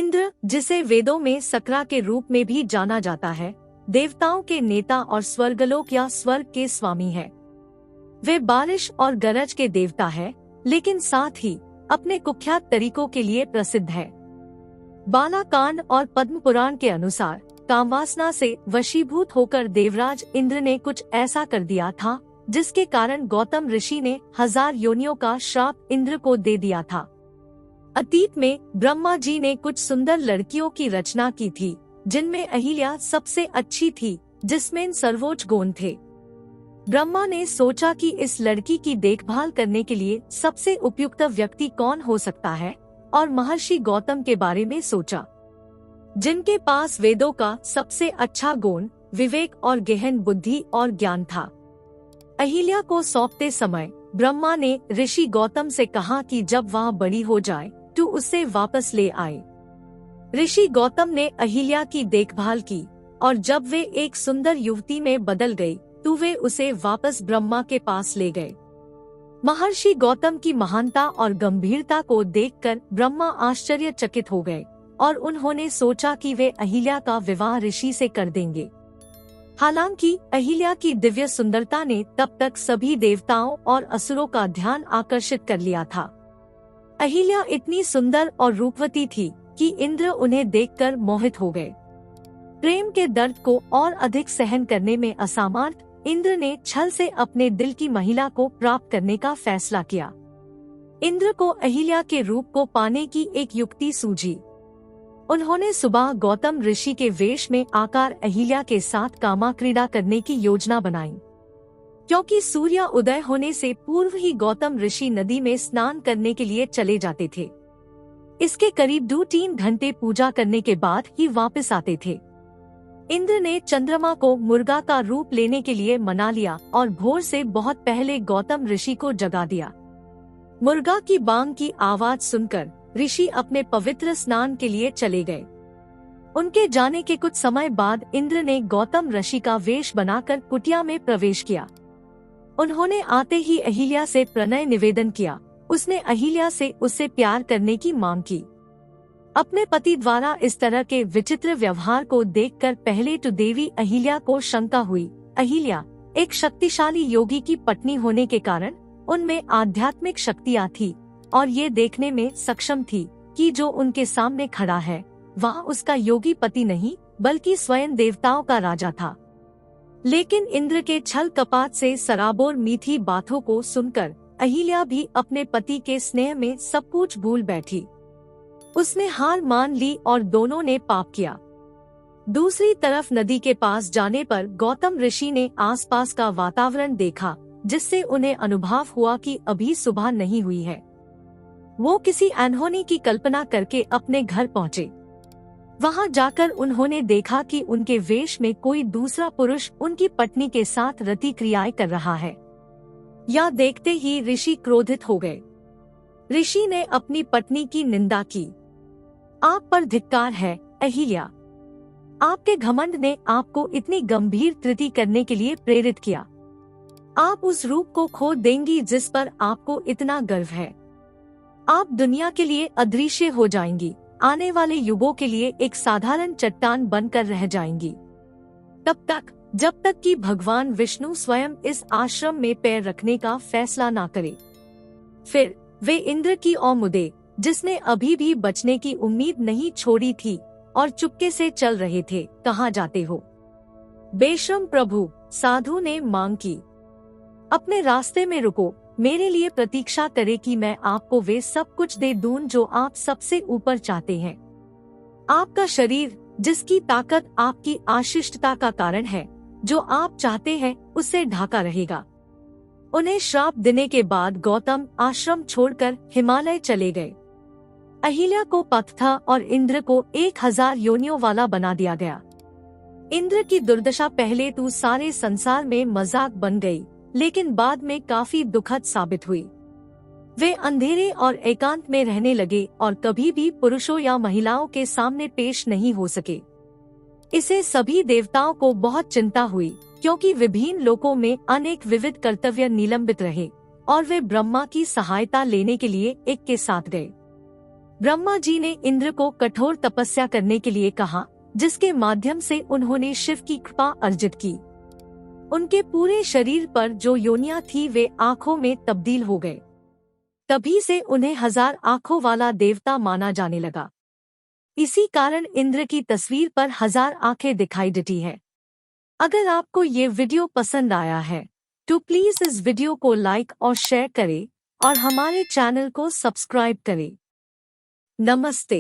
इंद्र, जिसे वेदों में सकरा के रूप में भी जाना जाता है, देवताओं के नेता और स्वर्गलोक या स्वर्ग के स्वामी है। वे बारिश और गरज के देवता है, लेकिन साथ ही अपने कुख्यात तरीकों के लिए प्रसिद्ध है। बालाकांड और पद्म पुराण के अनुसार कामवासना से वशीभूत होकर देवराज इंद्र ने कुछ ऐसा कर दिया था, जिसके कारण गौतम ऋषि ने 1000 योनियों का श्राप इंद्र को दे दिया था। अतीत में ब्रह्मा जी ने कुछ सुंदर लड़कियों की रचना की थी, जिनमें अहिल्या सबसे अच्छी थी, जिसमें सर्वोच्च गुण थे। ब्रह्मा ने सोचा कि इस लड़की की देखभाल करने के लिए सबसे उपयुक्त व्यक्ति कौन हो सकता है, और महर्षि गौतम के बारे में सोचा, जिनके पास वेदों का सबसे अच्छा गुण, विवेक और गहन बुद्धि और ज्ञान था। अहिल्या को सौंपते समय ब्रह्मा ने ऋषि गौतम से कहा कि जब वह बड़ी हो जाए तो उसे वापस ले आए। ऋषि गौतम ने अहिल्या की देखभाल की, और जब वे एक सुंदर युवती में बदल गई तो वे उसे वापस ब्रह्मा के पास ले गए। महर्षि गौतम की महानता और गंभीरता को देखकर ब्रह्मा आश्चर्यचकित हो गए, और उन्होंने सोचा कि वे अहिल्या का विवाह ऋषि से कर देंगे। हालांकि अहिल्या की दिव्य सुंदरता ने तब तक सभी देवताओं और असुरों का ध्यान आकर्षित कर लिया था। अहिल्या इतनी सुंदर और रूपवती थी कि इंद्र उन्हें देखकर मोहित हो गए। प्रेम के दर्द को और अधिक सहन करने में असमर्थ इंद्र ने छल से अपने दिल की महिला को प्राप्त करने का फैसला किया। इंद्र को अहिल्या के रूप को पाने की एक युक्ति सूझी। उन्होंने सुबह गौतम ऋषि के वेश में आकर अहिल्या के साथ कामा क्रीड़ा करने की योजना बनाई। क्योंकि सूर्य उदय होने से पूर्व ही गौतम ऋषि नदी में स्नान करने के लिए चले जाते थे। इसके करीब 2-3 घंटे पूजा करने के बाद ही वापस आते थे। इंद्र ने चंद्रमा को मुर्गा का रूप लेने के लिए मना लिया और भोर से बहुत पहले गौतम ऋषि को जगा दिया। मुर्गा की बांग की आवाज सुनकर ऋषि अपने पवित्र स्नान के लिए चले गए। उनके जाने के कुछ समय बाद इंद्र ने गौतम ऋषि का वेश बनाकर कुटिया में प्रवेश किया। उन्होंने आते ही अहिल्या से प्रणय निवेदन किया। उसने अहिल्या से उससे प्यार करने की मांग की। अपने पति द्वारा इस तरह के विचित्र व्यवहार को देखकर पहले तो देवी अहिल्या को शंका हुई। अहिल्या एक शक्तिशाली योगी की पत्नी होने के कारण उनमें आध्यात्मिक शक्तियाँ थी, और ये देखने में सक्षम थी कि जो उनके सामने खड़ा है वह उसका योगी पति नहीं बल्कि स्वयं देवताओं का राजा था। लेकिन इंद्र के छल कपट से सराबोर मीठी बातों को सुनकर अहिल्या भी अपने पति के स्नेह में सब कुछ भूल बैठी। उसने हार मान ली और दोनों ने पाप किया। दूसरी तरफ नदी के पास जाने पर गौतम ऋषि ने आसपास का वातावरण देखा, जिससे उन्हें अनुभव हुआ कि अभी सुबह नहीं हुई है। वो किसी अनहोनी की कल्पना करके अपने घर पहुँचे। वहाँ जाकर उन्होंने देखा कि उनके वेश में कोई दूसरा पुरुष उनकी पत्नी के साथ रति क्रियाएं कर रहा है। यह देखते ही ऋषि क्रोधित हो गए। ऋषि ने अपनी पत्नी की निंदा की। आप पर धिक्कार है अहिल्या, आपके घमंड ने आपको इतनी गंभीर त्रुटि करने के लिए प्रेरित किया। आप उस रूप को खो देंगी जिस पर आपको इतना गर्व है। आप दुनिया के लिए अदृश्य हो जाएंगी, आने वाले युगों के लिए एक साधारण चट्टान बनकर रह जाएंगी, तब तक जब तक कि भगवान विष्णु स्वयं इस आश्रम में पैर रखने का फैसला ना करे। फिर वे इंद्र की ओर मुड़े, जिसने अभी भी बचने की उम्मीद नहीं छोड़ी थी, और चुपके से चल रहे थे। कहाँ जाते हो बेशर्म प्रभु, साधु ने मांग की। अपने रास्ते में रुको, मेरे लिए प्रतीक्षा करे कि मैं आपको वे सब कुछ दे दूं जो आप सबसे ऊपर चाहते हैं। आपका शरीर, जिसकी ताकत आपकी आशिष्टता का कारण है, जो आप चाहते हैं उससे ढाका रहेगा। उन्हें श्राप देने के बाद गौतम आश्रम छोड़कर हिमालय चले गए। अहिल्या को पथ था और इंद्र को 1000 योनियों वाला बना दिया गया। इंद्र की दुर्दशा पहले तो सारे संसार में मजाक बन गई, लेकिन बाद में काफी दुखद साबित हुई। वे अंधेरे और एकांत में रहने लगे और कभी भी पुरुषों या महिलाओं के सामने पेश नहीं हो सके। इसे सभी देवताओं को बहुत चिंता हुई, क्योंकि विभिन्न लोकों में अनेक विविध कर्तव्य निलंबित रहे और वे ब्रह्मा की सहायता लेने के लिए एक के साथ गए। ब्रह्मा जी ने इंद्र को कठोर तपस्या करने के लिए कहा, जिसके माध्यम से उन्होंने शिव की कृपा अर्जित की। उनके पूरे शरीर पर जो योनियां थी वे आँखों में तब्दील हो गए। तभी से उन्हें 1000 आँखों वाला देवता माना जाने लगा। इसी कारण इंद्र की तस्वीर पर 1000 आँखें दिखाई देती है। अगर आपको ये वीडियो पसंद आया है तो प्लीज इस वीडियो को लाइक और शेयर करें और हमारे चैनल को सब्सक्राइब करें। नमस्ते।